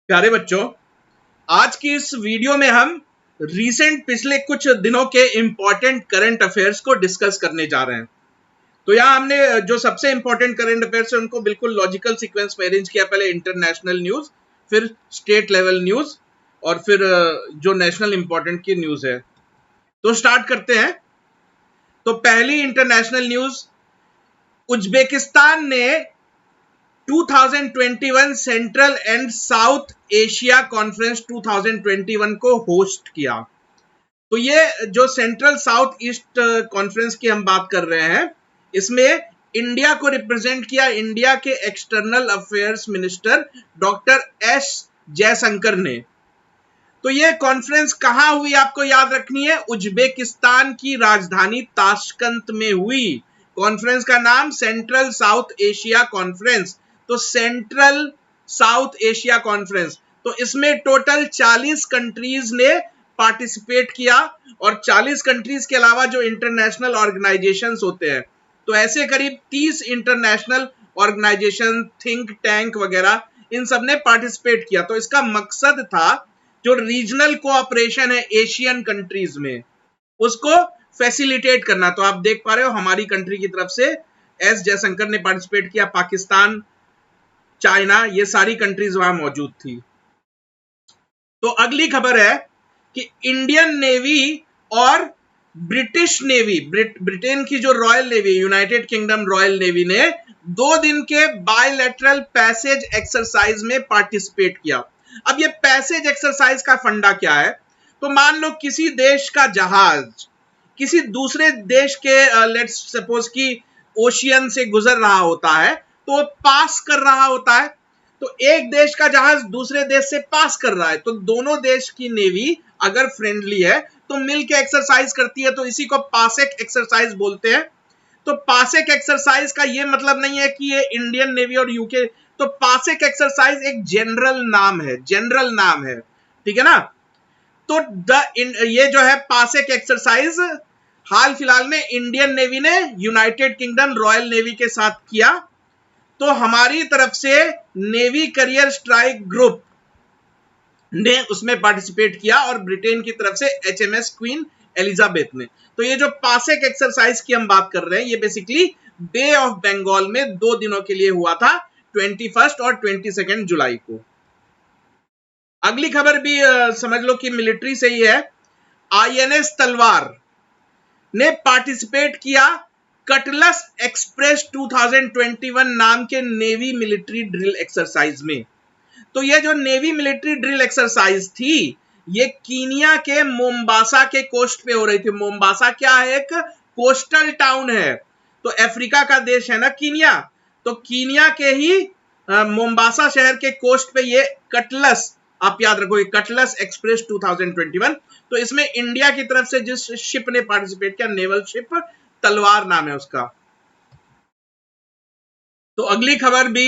प्यारे बच्चों, आज की इस वीडियो में हम पिछले कुछ दिनों के इंपॉर्टेंट करंट अफेयर्स को डिस्कस करने जा रहे हैं। तो यहाँ हमने जो सबसे इंपॉर्टेंट करंट अफेयर्स है उनको बिल्कुल लॉजिकल सीक्वेंस में अरेंज किया। पहले इंटरनेशनल न्यूज, फिर स्टेट लेवल न्यूज और फिर जो नेशनल इंपॉर्टेंट की न्यूज है। तो स्टार्ट करते हैं। तो पहली इंटरनेशनल न्यूज, उज्बेकिस्तान ने 2021 central and south Asia conference 2021 को होस्ट किया। तो ये जो सेंट्रल साउथ ईस्ट कॉन्फ्रेंस की हम बात कर रहे हैं, इसमें इंडिया को रिप्रेजेंट किया इंडिया के external affairs minister doctor S Jaishankar ने। तो ये कॉन्फ्रेंस कहां हुई आपको याद रखनी है, उज्बेकिस्तान की राजधानी ताशकंद में हुई। कॉन्फ्रेंस का नाम सेंट्रल साउथ एशिया कॉन्फ्रेंस। तो सेंट्रल साउथ एशिया कॉन्फ्रेंस, तो इसमें टोटल 40 कंट्रीज ने पार्टिसिपेट किया और 40 कंट्रीज के अलावा जो इंटरनेशनल ऑर्गेनाइजेशंस होते हैं, तो ऐसे करीब 30 इंटरनेशनल ऑर्गेनाइजेशन, थिंक टैंक वगैरह, इन सब ने पार्टिसिपेट किया। तो इसका मकसद था जो रीजनल कोऑपरेशन है एशियन कंट्रीज में, उसको फैसिलिटेट करना। तो आप देख पा रहे हो हमारी कंट्री की तरफ से एस जयशंकर ने पार्टिसिपेट किया। पाकिस्तान, चाइना, ये सारी कंट्रीज वहां मौजूद थी। तो अगली खबर है कि इंडियन नेवी और ब्रिटिश नेवी, ब्रिटेन की जो royal navy, United kingdom royal navy ने 2 दिन के बायलैटरल पैसेज एक्सरसाइज में पार्टिसिपेट किया। अब ये पैसेज एक्सरसाइज का फंडा क्या है, तो मान लो किसी देश का जहाज किसी दूसरे देश के लेट्स सपोज कि ओशियन से गुजर रहा होता है, तो वो पास कर रहा होता है। तो एक देश का जहाज दूसरे देश से पास कर रहा है, तो दोनों देश की नेवी अगर फ्रेंडली है तो मिलकर एक्सरसाइज करती है। तो इसी को पासेक एक्सरसाइज बोलते हैं। तो पासेक एक्सरसाइज का ये मतलब नहीं है कि ये इंडियन नेवी और यूके, तो पासेक एक्सरसाइज एक जनरल नाम है, जनरल नाम है, ठीक है ना। तो ये जो है पासेक एक्सरसाइज हाल फिलहाल में इंडियन नेवी ने यूनाइटेड किंगडम रॉयल नेवी के साथ किया। तो हमारी तरफ से नेवी करियर स्ट्राइक ग्रुप ने उसमें पार्टिसिपेट किया और ब्रिटेन की तरफ से एचएमएस क्वीन एलिजाबेथ ने। तो ये जो पासेक एक्सरसाइज की हम बात कर रहे हैं, ये बेसिकली बे ऑफ बंगाल में 2 दिनों के लिए हुआ था, 21 और 22 जुलाई को। अगली खबर भी समझ लो कि मिलिट्री से ही है। आईएनएस तलवार ने पार्टिसिपेट किया कटलस एक्सप्रेस 2021 नाम के नेवी मिलिट्री ड्रिल एक्सरसाइज में। तो ये जो नेवी मिलिट्री ड्रिल एक्सरसाइज थी, ये कीनिया के मोम्बासा के कोस्ट पे हो रही थी। मोम्बासा क्या है, एक कोस्टल टाउन है। तो अफ्रीका का देश है ना कीनिया, तो कीनिया के ही मोम्बासा शहर के कोस्ट पे ये कटलस, आप याद रखो, कटलस एक्सप्रेस 2021। तो इसमें इंडिया की तरफ से जिस शिप ने पार्टिसिपेट किया, नेवल शिप तलवार नाम है उसका। तो अगली खबर भी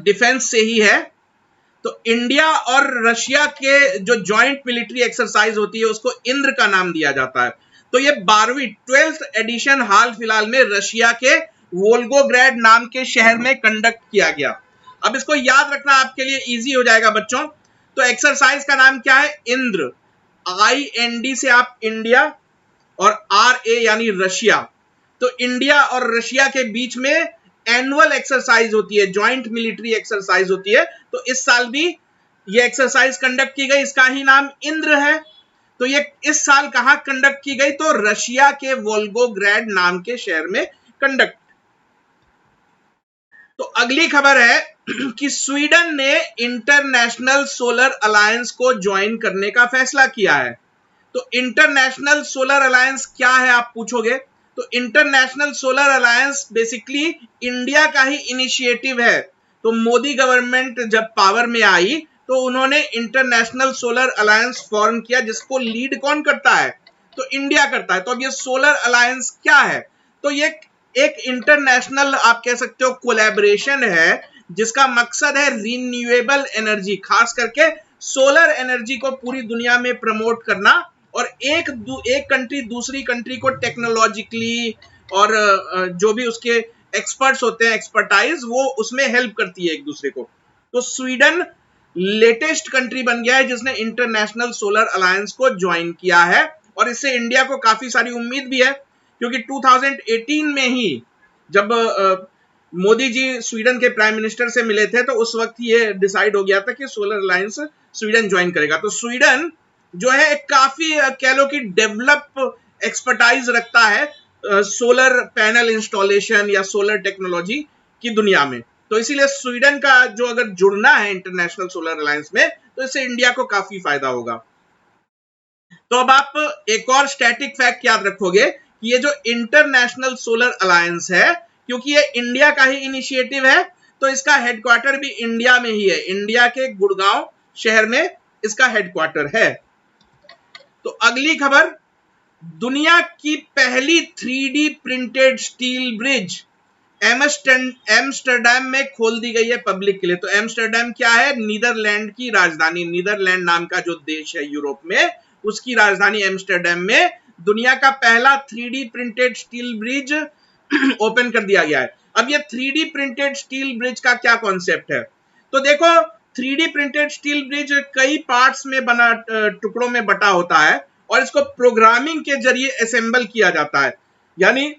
डिफेंस से ही है। तो इंडिया और रशिया के जो जॉइंट मिलिट्री एक्सरसाइज होती है उसको इंद्र का नाम दिया जाता है। तो ये 12th एडिशन हाल फिलहाल में रशिया के वोल्गोग्राड नाम के शहर में कंडक्ट किया गया। अब इसको याद रखना आपके लिए इजी हो जाएगा बच्चों। तो एक्सरसाइज का नाम क्या है, इंद्र। IND से आप इंडिया और RA यानी रशिया। तो इंडिया और रशिया के बीच में एनुअल एक्सरसाइज होती है, ज्वाइंट मिलिट्री एक्सरसाइज होती है। तो इस साल भी ये एक्सरसाइज कंडक्ट की गई, इसका ही नाम इंद्र है। तो ये इस साल कहां कंडक्ट की गई, तो रशिया के वोल्गोग्राड नाम के शहर में कंडक्ट। तो अगली खबर है कि स्वीडन ने इंटरनेशनल सोलर अलायंस को ज्वाइन करने का फैसला किया है। तो इंटरनेशनल सोलर अलायंस क्या है आप पूछोगे, तो international solar alliance basically India का ही इनिशिएटिव है। तो मोदी गवर्नमेंट जब पावर में आई तो उन्होंने इंटरनेशनल सोलर अलायंस फॉर्म किया, जिसको लीड कौन करता है, तो इंडिया करता है। तो अब ये सोलर अलायंस क्या है, तो ये एक इंटरनेशनल आप कह सकते हो कोलैबोरेशन है, जिसका मकसद है रिन्यूएबल एनर्जी, खास करके सोलर एनर्जी को पूरी दुनिया में प्रमोट करना, और एक कंट्री दूसरी कंट्री को टेक्नोलॉजिकली और जो भी उसके एक्सपर्ट्स होते हैं, एक्सपर्टाइज, वो उसमें हेल्प करती है एक दूसरे को। तो स्वीडन लेटेस्ट कंट्री बन गया है जिसने इंटरनेशनल सोलर अलायंस को ज्वाइन किया है, और इससे इंडिया को काफी सारी उम्मीद भी है, क्योंकि 2018 में ही जब मोदी जी स्वीडन के प्राइम मिनिस्टर से मिले थे तो उस वक्त ये डिसाइड हो गया था कि सोलर अलायंस स्वीडन ज्वाइन करेगा। तो स्वीडन जो है एक काफी कह लो कि डेवलप एक्सपर्टाइज रखता है सोलर पैनल इंस्टॉलेशन या सोलर टेक्नोलॉजी की दुनिया में। तो इसीलिए स्वीडन का जो अगर जुड़ना है इंटरनेशनल सोलर अलायंस में तो इससे इंडिया को काफी फायदा होगा। तो अब आप एक और स्टैटिक फैक्ट याद रखोगे कि ये जो इंटरनेशनल सोलर अलायंस है, क्योंकि ये इंडिया का ही इनिशिएटिव है, तो इसका हेडक्वार्टर भी इंडिया में ही है। इंडिया के गुड़गांव शहर में इसका हेडक्वार्टर है। तो अगली खबर, दुनिया की पहली 3D printed steel bridge Amsterdam में खोल दी गई है पब्लिक के लिए। तो एम्स्टर्डम क्या है? नीदरलैंड की राजधानी, नीदरलैंड नाम का जो देश है यूरोप में, उसकी राजधानी एम्स्टर्डम में दुनिया का पहला 3D printed steel bridge open कर दिया गया है। अब ये 3D प्रिंटेड स्टील ब्रिज का क्या कॉन्सेप्ट है? तो देखो, 3D प्रिंटेड स्टील ब्रिज कई पार्ट्स में बना, टुकड़ों में बटा होता है, और इसको प्रोग्रामिंग के जरिए असेंबल किया जाता है। यानी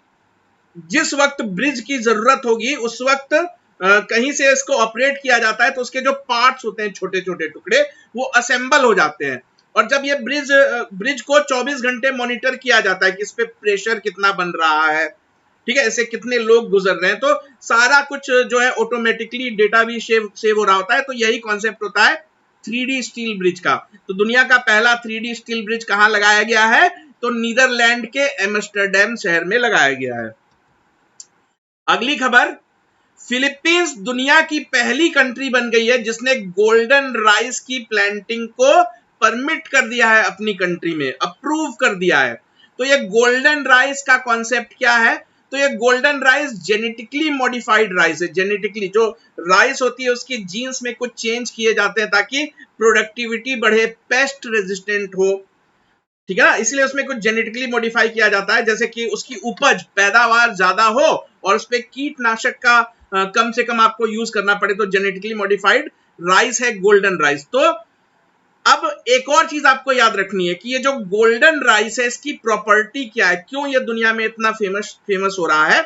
जिस वक्त ब्रिज की जरूरत होगी उस वक्त कहीं से इसको ऑपरेट किया जाता है, तो उसके जो पार्ट्स होते हैं, छोटे छोटे टुकड़े, वो असेंबल हो जाते हैं। और जब ये ब्रिज को 24 घंटे मॉनिटर किया जाता है कि इस पे प्रेशर कितना बन रहा है, ठीक है, ऐसे कितने लोग गुजर रहे हैं, तो सारा कुछ जो है ऑटोमेटिकली डेटा भी सेव हो रहा होता है। तो यही कॉन्सेप्ट होता है 3D स्टील ब्रिज का। तो दुनिया का पहला 3D स्टील ब्रिज कहां लगाया गया है? तो नीदरलैंड के एम्स्टर्डम शहर में लगाया गया है। अगली खबर, फिलीपींस दुनिया की पहली कंट्री बन गई है जिसने गोल्डन राइस की प्लांटिंग को परमिट कर दिया है, अपनी कंट्री में अप्रूव कर दिया है। तो ये गोल्डन राइस का कॉन्सेप्ट क्या है? तो ये golden rice genetically modified rice है। जेनेटिकली जो राइस होती है उसकी जीन्स में कुछ चेंज किए जाते हैं ताकि प्रोडक्टिविटी बढ़े, पेस्ट रेजिस्टेंट हो, ठीक है ना, इसलिए उसमें कुछ जेनेटिकली मॉडिफाई किया जाता है, जैसे कि उसकी उपज, पैदावार ज्यादा हो और उस पर कीटनाशक का कम से कम आपको यूज करना पड़े। तो जेनेटिकली मॉडिफाइड राइस है गोल्डन राइस। तो अब एक और चीज आपको याद रखनी है कि ये जो गोल्डन राइस है इसकी प्रॉपर्टी क्या है, क्यों ये दुनिया में इतना फेमस हो रहा है?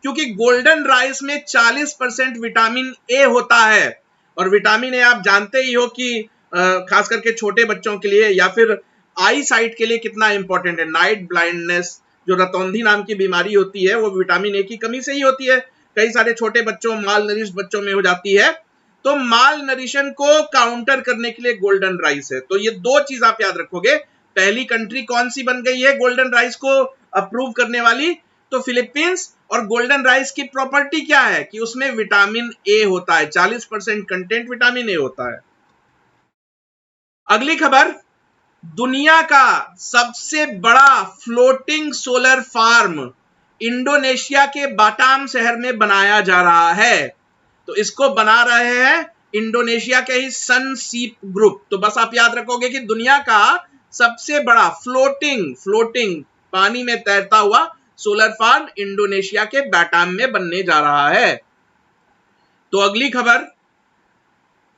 क्योंकि गोल्डन राइस में 40% विटामिन ए होता है, और विटामिन ए आप जानते ही हो कि खास करके छोटे बच्चों के लिए या फिर आई साइट के लिए कितना इंपॉर्टेंट है। नाइट ब्लाइंडनेस, जो रतौंधी नाम की बीमारी होती है, वो विटामिन ए की कमी से ही होती है। कई सारे छोटे बच्चों, माल नरिश बच्चों में हो जाती है। तो माल नरिशन को काउंटर करने के लिए गोल्डन राइस है। तो ये दो चीज आप याद रखोगे। पहली कंट्री कौन सी बन गई है गोल्डन राइस को अप्रूव करने वाली? तो फिलीपींस। और गोल्डन राइस की प्रॉपर्टी क्या है कि उसमें विटामिन ए होता है, 40% कंटेंट विटामिन ए होता है। अगली खबर, दुनिया का सबसे बड़ा फ्लोटिंग सोलर फार्म इंडोनेशिया के बाटाम शहर में बनाया जा रहा है। तो इसको बना रहे हैं इंडोनेशिया के ही सनसीप ग्रुप। तो बस आप याद रखोगे कि दुनिया का सबसे बड़ा फ्लोटिंग पानी में तैरता हुआ सोलर फार्म इंडोनेशिया के बाटाम में बनने जा रहा है। तो अगली खबर,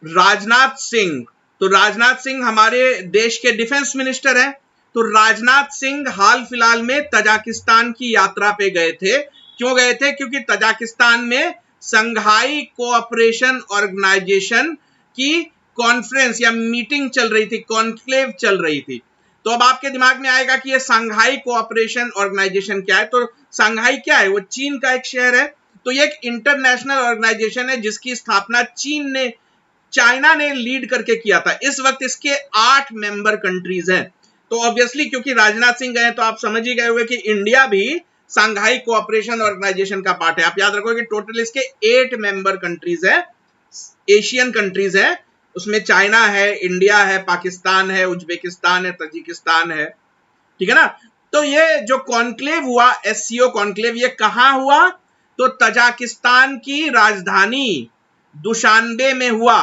राजनाथ सिंह। तो राजनाथ सिंह हमारे देश के डिफेंस मिनिस्टर हैं। तो राजनाथ सिंह हाल फिलहाल में तजाकिस्तान की यात्रा पे गए थे। क्यों गए थे? क्योंकि तजाकिस्तान में संघाई कोऑपरेशन ऑर्गेनाइजेशन की कॉन्फ्रेंस या मीटिंग चल रही थी, कॉन्क्लेव चल रही थी। तो अब आपके दिमाग में आएगा कि ये संघाई कोऑपरेशन ऑर्गेनाइजेशन क्या है। तो संघाई क्या है? वो चीन का एक शहर है। तो ये एक इंटरनेशनल ऑर्गेनाइजेशन है जिसकी स्थापना चाइना ने लीड करके किया था। इस वक्त इसके 8 मेंबर कंट्रीज हैं। तो ऑब्वियसली क्योंकि राजनाथ सिंह गए तो आप समझ ही गए होंगे कि इंडिया भी संघाई कोऑपरेशन ऑर्गेनाइजेशन का पार्ट है। आप याद रखो कि टोटल इसके 8 मेंबर कंट्रीज हैं, एशियन कंट्रीज हैं। उसमें चाइना है, इंडिया है, पाकिस्तान है, उज्बेकिस्तान है, तजिकिस्तान है, ठीक है ना। तो ये जो कॉन्क्लेव हुआ, एससीओ कॉन्क्लेव, ये कहां हुआ? तो तजाकिस्तान की राजधानी दुशानबे में हुआ,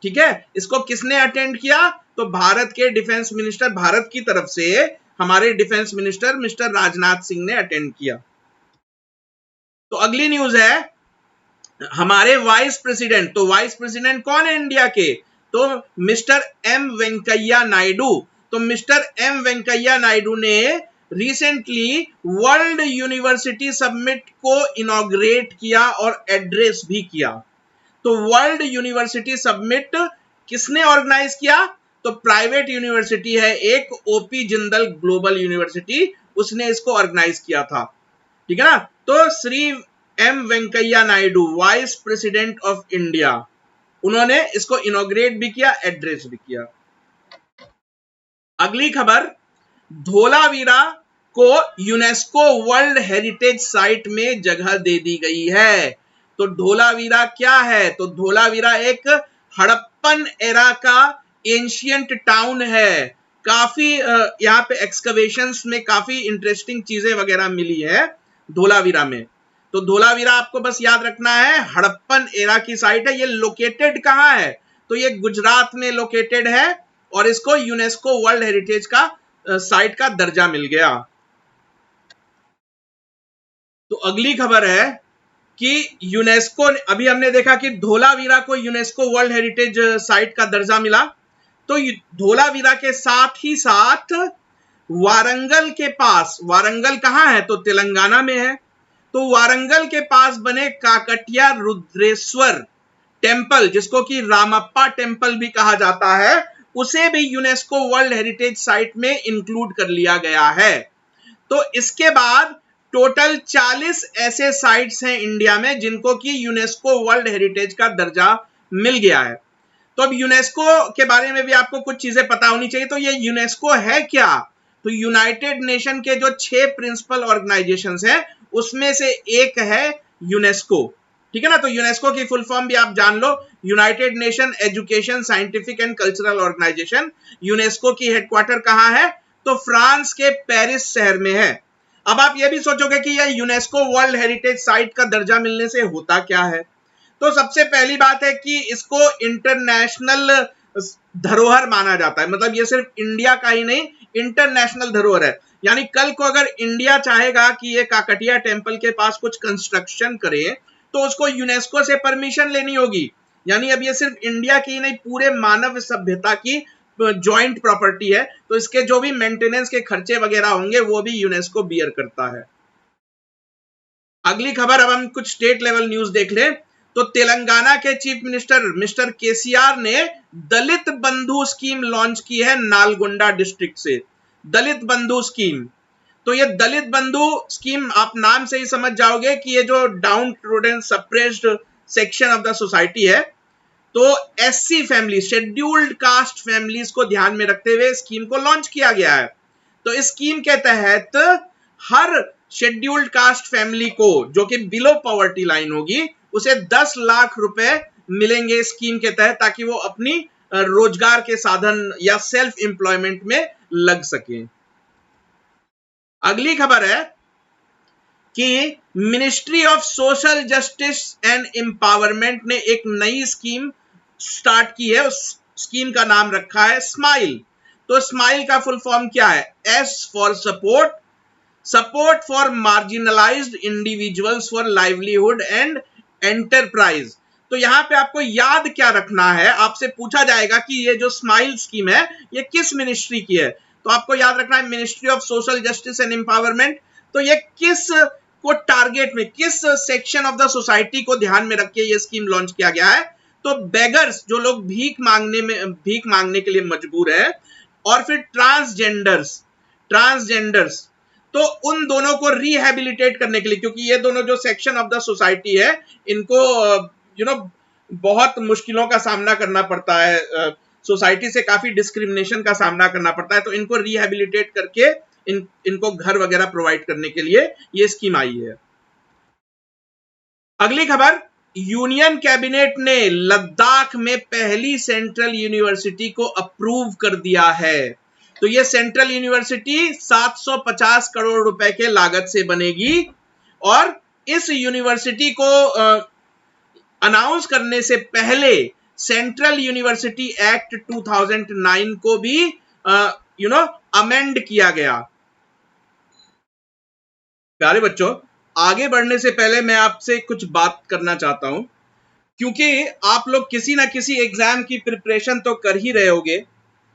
ठीक है। इसको किसने अटेंड किया? तो भारत के डिफेंस मिनिस्टर, भारत की तरफ से हमारे defence minister mister Rajnath Singh ने अटेंड किया। तो अगली न्यूज है हमारे वाइस प्रेसिडेंट। तो वाइस प्रेसिडेंट कौन है इंडिया के? तो मिस्टर एम वेंकैया नायडू, तो मिस्टर एम वेंकैया नायडू ने रिसेंटली वर्ल्ड यूनिवर्सिटी समिट को इनॉग्रेट किया और एड्रेस भी किया। तो वर्ल्ड यूनिवर्सिटी समिट किसने ऑर्गेनाइज किया? तो प्राइवेट यूनिवर्सिटी है एक, ओपी जिंदल ग्लोबल यूनिवर्सिटी, उसने इसको ऑर्गेनाइज किया था। ठीक है ना। तो Shri M Venkaiah Naidu, vice president of India, उन्होंने इसको इनॉग्रेट भी किया, एड्रेस भी किया। अगली खबर, धोलावीरा को यूनेस्को वर्ल्ड हेरिटेज साइट में जगह दे दी गई है। तो धोलावीरा क्या है? तो धोलावीरा एक हड़प्पन एरा का एंशियंट टाउन है। काफी यहाँ पे एक्सकवेशंस में काफी इंटरेस्टिंग चीजें वगैरह मिली है धोलावीरा में। तो धोलावीरा आपको बस याद रखना है, हड़प्पन एरा की साइट है। ये लोकेटेड कहाँ है? तो ये गुजरात में लोकेटेड है और इसको यूनेस्को वर्ल्ड हेरिटेज का साइट का दर्जा मिल गया। तो अगली खबर है कि यूनेस्को, अभी हमने देखा कि धोलावीरा को यूनेस्को वर्ल्ड हेरिटेज साइट का दर्जा मिला। तो धोलावीरा के साथ ही साथ वारंगल के पास, वारंगल कहां है? तो तेलंगाना में है। तो वारंगल के पास बने काकटिया रुद्रेश्वर टेम्पल, जिसको कि रामप्पा टेम्पल भी कहा जाता है, उसे भी यूनेस्को वर्ल्ड हेरिटेज साइट में इंक्लूड कर लिया गया है। तो इसके बाद टोटल 40 ऐसे साइट्स हैं इंडिया में जिनको कि यूनेस्को वर्ल्ड हेरिटेज का दर्जा मिल गया है। तो अब यूनेस्को के बारे में भी आपको कुछ चीजें पता होनी चाहिए। तो ये यूनेस्को है क्या? तो यूनाइटेड नेशन के जो 6 प्रिंसिपल ऑर्गेनाइजेशंस हैं उसमें से एक है यूनेस्को। ठीक है ना। तो यूनेस्को की फुल फॉर्म भी आप जान लो, united nation education scientific and cultural organisation. UNESCO की हेडक्वार्टर कहां है? तो फ्रांस के पेरिस शहर में है। अब आप ये भी सोचोगे कि यह यूनेस्को वर्ल्ड हेरिटेज साइट का दर्जा मिलने से होता क्या है? तो सबसे पहली बात है कि इसको इंटरनेशनल धरोहर माना जाता है। मतलब ये सिर्फ इंडिया का ही नहीं, इंटरनेशनल धरोहर है। यानी कल को अगर इंडिया चाहेगा कि ये काकटिया टेम्पल के पास कुछ कंस्ट्रक्शन करे तो उसको यूनेस्को से परमिशन लेनी होगी। यानी अब ये सिर्फ इंडिया की ही नहीं, पूरे मानव सभ्यता की जॉइंट प्रॉपर्टी है। तो इसके जो भी मेंटेनेंस के खर्चे वगैरह होंगे वो भी यूनेस्को बियर करता है। अगली खबर, अब हम कुछ स्टेट लेवल न्यूज देख ले। तो तेलंगाना के चीफ मिनिस्टर मिस्टर केसीआर ने दलित बंधु स्कीम लॉन्च की है नालगोंडा डिस्ट्रिक्ट से। दलित बंधु स्कीम, तो ये दलित बंधु स्कीम आप नाम से ही समझ जाओगे कि ये जो down trodden suppressed section of the society है, तो SC family, scheduled caste families को ध्यान में रखते हुए स्कीम को लॉन्च किया गया है। तो इस स्कीम के तहत हर शेड्यूल्ड कास्ट फैमिली को जो कि बिलो पॉवर्टी लाइन होगी उसे 10 लाख रुपए मिलेंगे स्कीम के तहत, ताकि वो अपनी रोजगार के साधन या सेल्फ एम्प्लॉयमेंट में लग सके। अगली खबर है कि ministry of social justice and empowerment ने एक नई स्कीम स्टार्ट की है। उस स्कीम का नाम रखा है स्माइल। तो स्माइल का फुल फॉर्म क्या है? S for support, support for marginalised individuals for livelihood and enterprise. तो यहां पे आपको याद क्या रखना है, आपसे पूछा जाएगा कि ये जो स्माइल स्कीम है ये किस मिनिस्ट्री की है। तो आपको याद रखना है ministry of social justice and empowerment. तो ये किस को टारगेट में, किस सेक्शन ऑफ द सोसाइटी को ध्यान में रख के ये स्कीम लॉन्च किया गया है? तो बेगर्स, जो लोग भीख मांगने के लिए मजबूर है, और फिर ट्रांसजेंडर्स, तो उन दोनों को रिहेबिलिटेट करने के लिए, क्योंकि ये दोनों जो सेक्शन ऑफ द सोसाइटी है इनको बहुत मुश्किलों का सामना करना पड़ता है, सोसाइटी से काफी डिस्क्रिमिनेशन का सामना करना पड़ता है। तो इनको रिहेबिलिटेट करके इनको घर वगैरह प्रोवाइड करने के लिए ये स्कीम आई है। अगली खबर, यूनियन कैबिनेट ने लद्दाख में पहली सेंट्रल यूनिवर्सिटी को अप्रूव कर दिया है। तो ये सेंट्रल यूनिवर्सिटी 750 करोड़ रुपए के लागत से बनेगी और इस यूनिवर्सिटी को अनाउंस करने से पहले सेंट्रल यूनिवर्सिटी एक्ट 2009 को भी अमेंड किया गया। प्यारे बच्चों, आगे बढ़ने से पहले मैं आपसे कुछ बात करना चाहता हूं। क्योंकि आप लोग किसी ना किसी एग्जाम की प्रिपरेशन तो कर ही रहे होगे,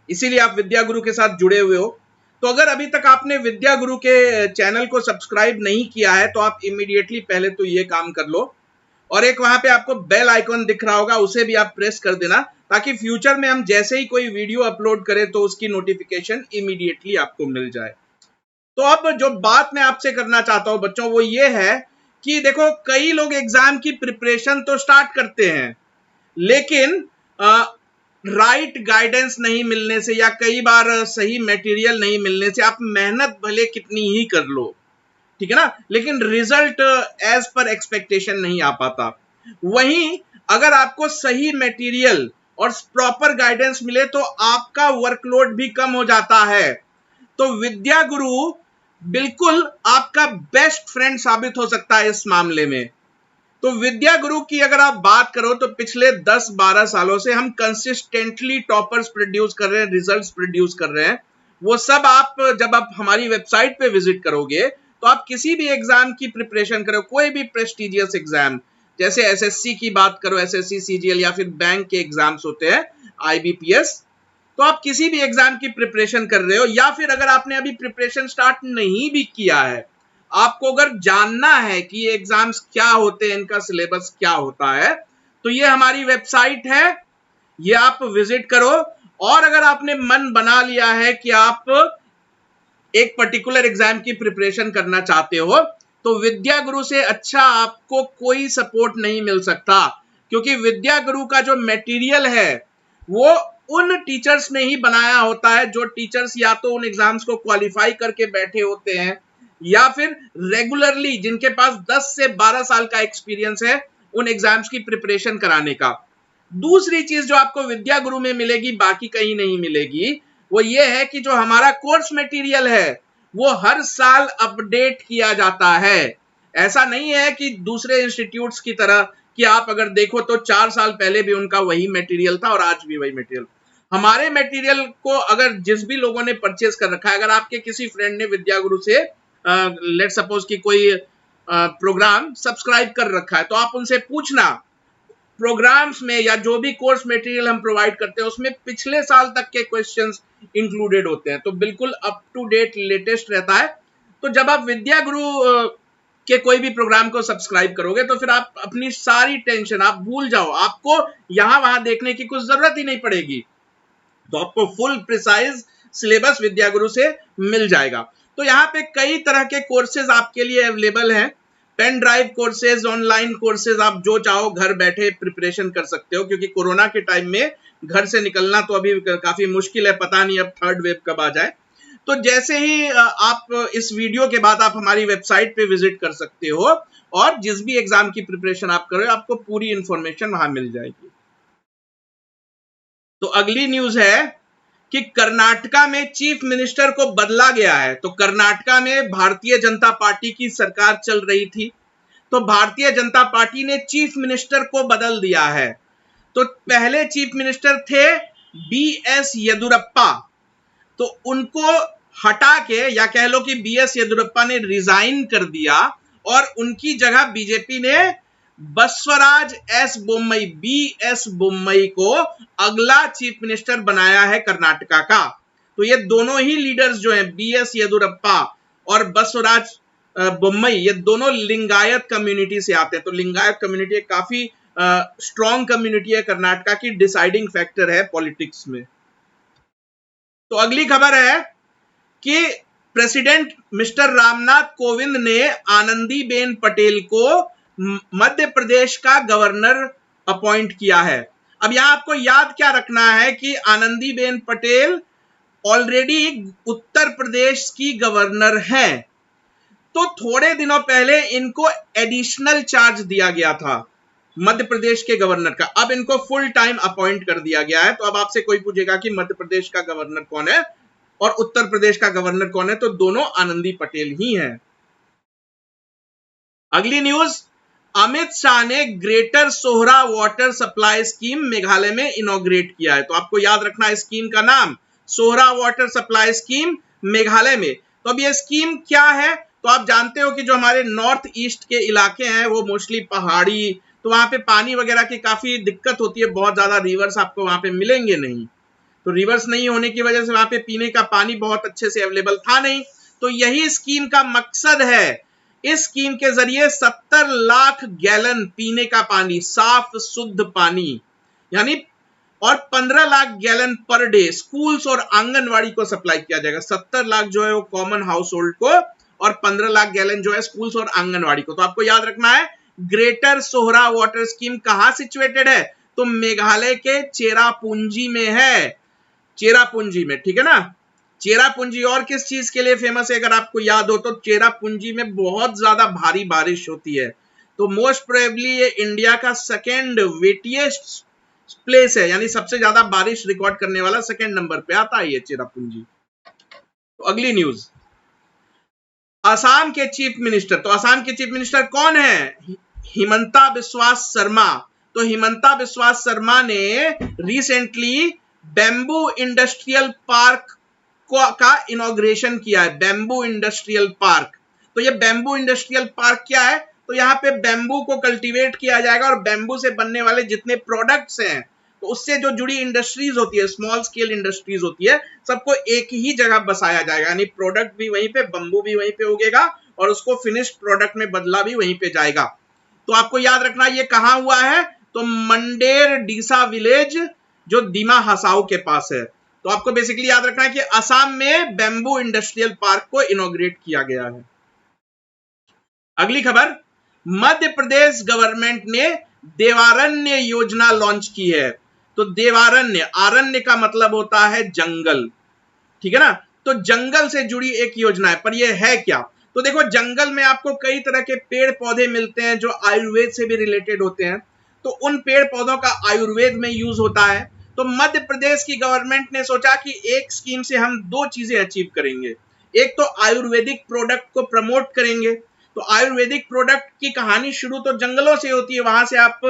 इसीलिए आप विद्या गुरु के साथ जुड़े हुए हो। तो अगर अभी तक आपने विद्या गुरु के चैनल को सब्सक्राइब नहीं किया है तो आप इमीडिएटली पहले तो ये काम कर लो, और एक वहां पे आपको बेल आइकॉन दिख रहा होगा, उसे भी आप प्रेस कर देना, ताकि फ्यूचर में हम जैसे ही कोई वीडियो अपलोड करें तो उसकी नोटिफिकेशन इमीडिएटली आपको मिल जाए। तो अब जो बात मैं आपसे करना चाहता हूं बच्चों, वो ये है कि देखो, कई लोग एग्जाम की प्रिपरेशन तो स्टार्ट करते हैं, लेकिन राइट गाइडेंस नहीं मिलने से या कई बार सही मटेरियल नहीं मिलने से आप मेहनत भले कितनी ही कर लो, ठीक है ना, लेकिन रिजल्ट एज पर एक्सपेक्टेशन नहीं आ पाता। वहीं अगर आपको सही मटेरियल और प्रॉपर गाइडेंस मिले तो आपका वर्कलोड भी कम हो जाता है। तो विद्या गुरु बिल्कुल आपका बेस्ट फ्रेंड साबित हो सकता है इस मामले में। तो विद्या गुरु की अगर आप बात करो तो पिछले 10-12 सालों से हम कंसिस्टेंटली टॉपर्स प्रोड्यूस कर रहे हैं, रिजल्ट्स प्रोड्यूस कर रहे हैं। वो सब आप जब आप हमारी वेबसाइट पे विजिट करोगे तो आप किसी भी एग्जाम की प्रिपरेशन करो, कोई भी प्रेस्टिजियस एग्जाम, जैसे एसएससी की बात करो, एसएससी सीजीएल, या फिर बैंक के एग्जाम्स होते हैं आईबीपीएस, तो आप किसी भी एग्जाम की प्रिपरेशन कर रहे हो, या फिर अगर आपने अभी प्रिपरेशन स्टार्ट नहीं भी किया है, आपको अगर जानना है कि ये एग्जाम्स क्या होते हैं, इनका सिलेबस क्या होता है, तो ये हमारी वेबसाइट है, ये आप विजिट करो। और अगर आपने मन बना लिया है कि आप एक पर्टिकुलर एग्जाम की प्रिपरेशन करना चाहते हो, तो विद्या गुरु से अच्छा आपको कोई सपोर्ट नहीं मिल सकता, क्योंकि विद्या गुरु का जो मटेरियल है वो उन टीचर्स ने ही बनाया होता है जो टीचर्स या तो उन एग्जाम्स को क्वालिफाई करके बैठे होते हैं, या फिर रेगुलरली जिनके पास 10 से 12 साल का एक्सपीरियंस है उन एग्जाम्स की प्रिपरेशन कराने का। दूसरी चीज जो आपको विद्या गुरु में मिलेगी, बाकी कहीं नहीं मिलेगी, वो ये है कि जो हमारा कोर्स मटेरियल है वो हर साल अपडेट किया जाता है। ऐसा नहीं है कि दूसरे इंस्टीट्यूट्स की तरह कि आप अगर देखो तो 4 साल पहले भी उनका वही मटेरियल था और आज भी वही मटेरियल। हमारे मटेरियल को अगर जिस भी लोगों ने परचेज कर रखा है, अगर आपके किसी फ्रेंड ने विद्या गुरु से लेट सपोज कि कोई प्रोग्राम सब्सक्राइब कर रखा है, तो आप उनसे पूछना, प्रोग्राम्स में या जो भी कोर्स मटेरियल हम प्रोवाइड करते हैं उसमें पिछले साल तक के क्वेश्चंस इंक्लूडेड होते हैं, तो बिल्कुल अप टू डेट लेटेस्ट रहता है। तो जब आप विद्या गुरु के कोई भी प्रोग्राम को सब्सक्राइब करोगे तो फिर आप अपनी सारी टेंशन आप भूल जाओ, आपको यहां वहां देखने की कुछ जरूरत ही नहीं पड़ेगी, तो आपको फुल प्रिसाइज सिलेबस विद्या गुरु से मिल जाएगा। तो यहाँ पे कई तरह के कोर्सेज आपके लिए अवेलेबल हैं, pen drive courses, online courses, आप जो चाहो घर बैठे प्रिपरेशन कर सकते हो, क्योंकि कोरोना के टाइम में घर से निकलना तो अभी काफी मुश्किल है, पता नहीं अब थर्ड वेव कब आ जाए। तो जैसे ही आप इस वीडियो के बाद आप हमारी वेबसाइट पे विजिट कर सकते हो और जिस भी एग्जाम की प्रिपरेशन आप कर रहे हो आपको पूरी इंफॉर्मेशन वहां मिल जाएगी। तो अगली न्यूज है कि कर्नाटका में चीफ मिनिस्टर को बदला गया है। तो कर्नाटका में भारतीय जनता पार्टी की सरकार चल रही थी, तो भारतीय जनता पार्टी ने चीफ मिनिस्टर को बदल दिया है। तो पहले चीफ मिनिस्टर थे बीएस येदुरप्पा, तो उनको हटा के, या कह लो कि बीएस येदुरप्पा ने रिजाइन कर दिया और उनकी जगह बीजेपी ने बसवराज एस बोम्मई, बीएस बोम्मई को अगला चीफ मिनिस्टर बनाया है कर्नाटका का। तो ये दोनों ही लीडर्स जो हैं, बीएस येदुरप्पा और बसवराज बोम्मई, ये दोनों लिंगायत कम्युनिटी से आते हैं। तो लिंगायत कम्युनिटी काफी स्ट्रॉन्ग कम्युनिटी है कर्नाटका की, डिसाइडिंग फैक्टर है पॉलिटिक्स में। तो अगली खबर है कि प्रेसिडेंट मिस्टर रामनाथ कोविंद ने आनंदीबेन पटेल को मध्य प्रदेश का गवर्नर अपॉइंट किया है। अब यहां आपको याद क्या रखना है कि आनंदीबेन पटेल ऑलरेडी उत्तर प्रदेश की गवर्नर हैं, तो थोड़े दिनों पहले इनको एडिशनल चार्ज दिया गया था मध्य प्रदेश के गवर्नर का, अब इनको फुल टाइम अपॉइंट कर दिया गया है। तो अब आपसे कोई पूछेगा कि मध्य प्रदेश का गवर्नर कौन है और उत्तर प्रदेश का गवर्नर कौन है, तो दोनों आनंदी पटेल ही हैं। अगली न्यूज, अमित शाह ने greater Sohra water supply scheme Meghalaya में इनॉग्रेट किया है। तो आपको याद रखना है स्कीम का नाम, Sohra water supply scheme Meghalaya में। तो अब ये स्कीम क्या है, तो आप जानते हो कि जो हमारे नॉर्थ ईस्ट के इलाके हैं वो मोस्टली पहाड़ी तो वहां पे पानी वगैरह की काफी दिक्कत होती है, बहुत ज्यादा रिवर्स आपको वहां पे मिलेंगे नहीं। तो रिवर्स नहीं होने की वजह से वहां पे पीने का पानी बहुत अच्छे से अवेलेबल था नहीं। तो यही स्कीम का मकसद है। इस स्कीम के जरिए 70 लाख गैलन पीने का पानी, साफ शुद्ध पानी यानी, और 15 lakh gallon per day schools और आंगनवाड़ी को सप्लाई किया जाएगा। 70 लाख जो है वो कॉमन हाउस होल्ड को, और 15 लाख गैलन जो है स्कूल्स और आंगनवाड़ी को। तो आपको याद रखना है ग्रेटर सोहरा वाटर स्कीम कहां सिचुएटेड है, तो मेघालय के चेरापूंजी में है, चेरापूंजी में, ठीक है ना। चेरापूंजी और किस चीज के लिए फेमस है अगर आपको याद हो तो, चेरापूंजी में बहुत ज्यादा भारी बारिश होती है। तो मोस्ट प्रोबेबली ये इंडिया का सेकेंड वेटिएस्ट प्लेस है, यानी सबसे ज्यादा बारिश रिकॉर्ड करने वाला सेकेंड नंबर पे आता है ये चेरापूंजी। तो अगली न्यूज, असम के चीफ मिनिस्टर। तो असम के चीफ मिनिस्टर कौन है, हिमंता बिस्वा शर्मा। तो हिमंता बिस्वा शर्मा ने रिसेंटली बैम्बू इंडस्ट्रियल पार्क का इनॉग्रेशन किया है, बैम्बू इंडस्ट्रियल पार्क। तो ये बैम्बू इंडस्ट्रियल पार्क क्या है, तो यहाँ पे बैम्बू को कल्टीवेट किया जाएगा और बैम्बू से बनने वाले जितने प्रोडक्ट्स हैं, तो उससे जो जुड़ी इंडस्ट्रीज होती है, स्मॉल स्केल इंडस्ट्रीज होती है, सबको एक ही जगह बसाया जाएगा, यानी प्रोडक्ट भी वहीं पे, बंबू भी वहीं पे उगेगा और उसको फिनिश्ड प्रोडक्ट में बदला भी वहीं पे जाएगा। तो आपको याद रखना ये कहां हुआ है, तो मंडेर डीसा विलेज जो दीमा हसाओ के पास है। तो आपको बेसिकली याद रखना है कि असम में बैम्बू इंडस्ट्रियल पार्क को इनॉग्रेट किया गया है। अगली खबर, मध्य प्रदेश गवर्नमेंट ने देवारण्य योजना लॉन्च की है। तो देवारण्य, आरण्य का मतलब होता है जंगल, ठीक है ना। तो जंगल से जुड़ी एक योजना है, पर यह है क्या, तो देखो जंगल में आपको कई तरह के पेड़ पौधे मिलते हैं जो आयुर्वेद से भी रिलेटेड होते हैं। तो उन पेड़ पौधों का आयुर्वेद में यूज होता है। तो मध्य प्रदेश की गवर्नमेंट ने सोचा कि एक स्कीम से हम दो चीजें अचीव करेंगे, एक तो आयुर्वेदिक प्रोडक्ट को प्रमोट करेंगे। तो आयुर्वेदिक प्रोडक्ट की कहानी शुरू तो जंगलों से होती है, वहां से आप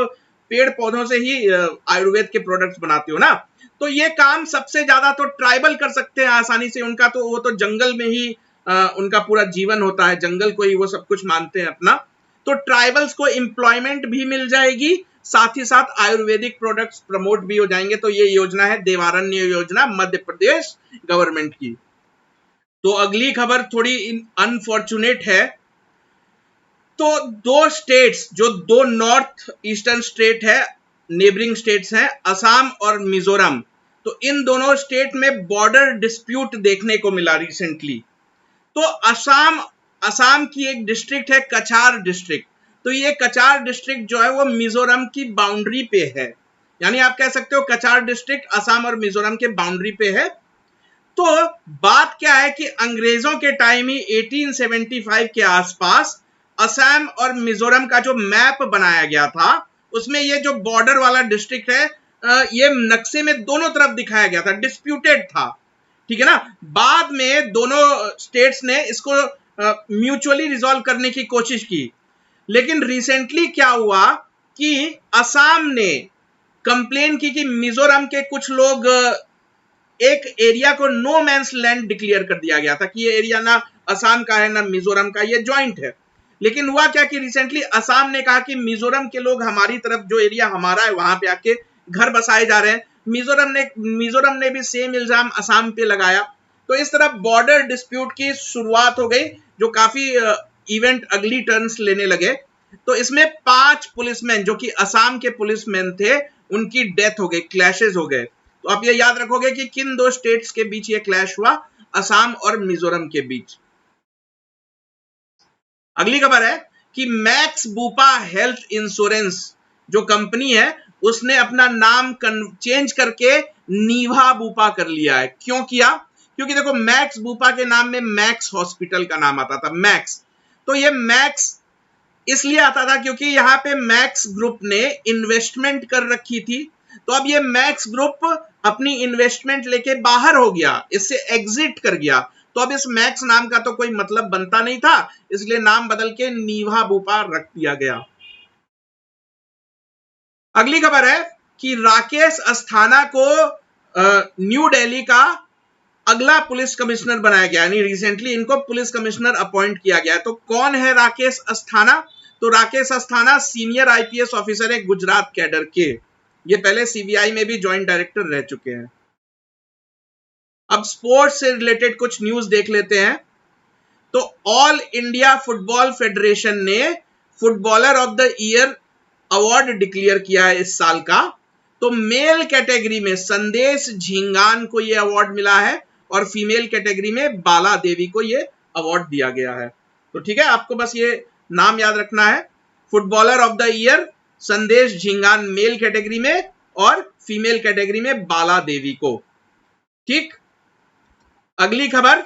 पेड़ पौधों से ही आयुर्वेद के प्रोडक्ट्स बनाते हो ना। तो ये काम सबसे ज्यादा तो ट्राइबल कर सकते हैं आसानी से, उनका तो वो तो जंगल में ही उनका पूरा जीवन होता है, जंगल को ही वो सब कुछ मानते हैं अपना। तो ट्राइबल्स को एम्प्लॉयमेंट भी मिल जाएगी, साथ ही साथ आयुर्वेदिक प्रोडक्ट्स प्रमोट भी हो जाएंगे। तो ये योजना है देवारण्य योजना मध्य प्रदेश गवर्नमेंट की। तो अगली खबर थोड़ी अनफॉर्चुनेट है। तो दो स्टेट्स, जो दो नॉर्थ ईस्टर्न स्टेट है, नेबरिंग स्टेट्स हैं, असम और मिजोरम। तो इन दोनों स्टेट में बॉर्डर डिस्प्यूट देखने को मिला रिसेंटली। तो असम की एक डिस्ट्रिक्ट है कछार डिस्ट्रिक्ट। तो ये कछार डिस्ट्रिक्ट जो है वो मिजोरम की बाउंड्री पे है, यानी आप कह सकते हो कछार डिस्ट्रिक्ट असम और मिजोरम के बाउंड्री पे है। तो बात क्या है कि अंग्रेजों के टाइम ही 1875 के आसपास असम और मिजोरम का जो मैप बनाया गया था, उसमें ये जो बॉर्डर वाला डिस्ट्रिक्ट है, ये नक्शे में दोनों तरफ दिखाया गया था, डिस्प्यूटेड था, ठीक है ना। बाद में दोनों स्टेट्स ने इसको म्यूचुअली रिजॉल्व करने की कोशिश की, लेकिन रिसेंटली क्या हुआ कि असम ने कंप्लेन की कि मिजोरम के कुछ लोग, एक एरिया को नो मैंस लैंड डिक्लेयर कर दिया गया था कि ये एरिया ना असम का है ना मिजोरम का, ये ज्वाइंट है। लेकिन हुआ क्या कि रिसेंटली असम ने कहा कि मिजोरम के लोग हमारी तरफ, जो एरिया हमारा है वहां पे आके घर बसाए जा रहे हैं। मिजोरम ने भी सेम इल्जाम असम पे लगाया। तो इस तरह बॉर्डर डिस्प्यूट की शुरुआत हो गई, जो काफी इवेंट अगली टर्न्स लेने लगे। तो इसमें 5 पुलिसमैन जो कि असम के पुलिसमैन थे, उनकी डेथ हो गई, क्लैशेस हो गए। तो आप ये याद रखोगे कि किन दो स्टेट्स के बीच ये क्लैश हुआ, असम और मिजोरम के बीच। अगली खबर है कि मैक्स बूपा हेल्थ इंश्योरेंस जो कंपनी है, उसने अपना नाम चेंज करके नीवा बूपा कर लिया है। क्यों किया, क्योंकि देखो मैक्स बूपा के नाम में मैक्स हॉस्पिटल का नाम आता था, मैक्स। तो ये मैक्स इसलिए आता था क्योंकि यहाँ पे मैक्स ग्रुप ने इन्वेस्टमेंट कर रखी थी। तो अब ये मैक्स ग्रुप अपनी इन्वेस्टमेंट लेके बाहर हो गया, इससे एग्जिट कर गया। तो अब इस मैक्स नाम का तो कोई मतलब बनता नहीं था, इसलिए नाम बदल के नीवा बूपा रख दिया गया। अगली खबर है कि राकेश अस्थाना को न्यू दिल्ली का अगला पुलिस कमिश्नर बनाया गया, यानी रिसेंटली इनको पुलिस कमिश्नर अपॉइंट किया गया। तो कौन है राकेश अस्थाना, तो Rakesh Asthana senior IPS officer है गुजरात कैडर के, ये पहले सीबीआई में भी ज्वाइंट डायरेक्टर रह चुके हैं। अब स्पोर्ट्स से रिलेटेड कुछ न्यूज देख लेते हैं। तो ऑल इंडिया फुटबॉल फेडरेशन ने footballer of the year award declare किया है इस साल का। तो मेल कैटेगरी में संदेश झिंगान को यह अवार्ड मिला है और फीमेल कैटेगरी में बाला देवी को यह अवार्ड दिया गया है। तो ठीक है, आपको बस ये नाम याद रखना है, फुटबॉलर ऑफ द ईयर संदेश झिंगान मेल कैटेगरी में और फीमेल कैटेगरी में बाला देवी को। ठीक, अगली खबर,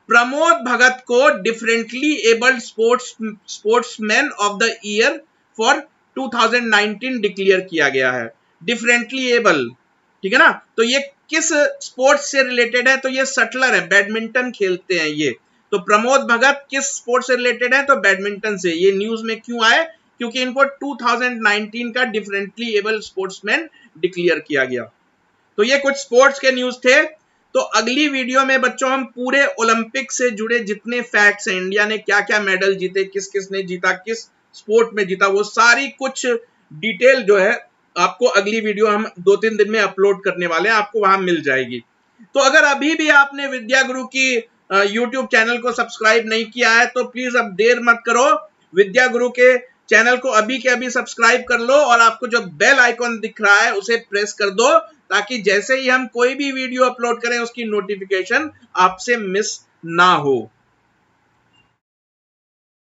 प्रमोद भगत को differently abled sportsman of the year for 2019 declare किया गया है। डिफरेंटली एबल, ठीक है ना, तो ये किस स्पोर्ट्स से रिलेटेड है? तो ये शटलर है, बैडमिंटन खेलते हैं ये। तो प्रमोद भगत किस स्पोर्ट्स से रिलेटेड है? तो बैडमिंटन से। ये न्यूज में क्यों आए? क्योंकि इनको 2019 का डिफरेंटली एबल स्पोर्ट्समैन डिक्लेयर किया गया। तो ये कुछ स्पोर्ट्स के न्यूज थे। तो अगली वीडियो में बच्चों हम पूरे ओलंपिक से जुड़े जितने फैक्ट्स हैं, इंडिया ने क्या क्या मेडल जीते, किस किस ने जीता, किस स्पोर्ट में जीता, वो सारी कुछ डिटेल जो है आपको अगली वीडियो हम 2-3 दिन में अपलोड करने वाले हैं, आपको वहां मिल जाएगी। तो अगर अभी भी आपने विद्या गुरु की यूट्यूब चैनल को सब्सक्राइब नहीं किया है तो प्लीज अब देर मत करो, विद्या गुरु के चैनल को अभी के अभी सब्सक्राइब कर लो और आपको जो बेल आइकॉन दिख रहा है उसे प्रेस कर दो, ताकि जैसे ही हम कोई भी वीडियो अपलोड करें उसकी नोटिफिकेशन आपसे मिस ना हो।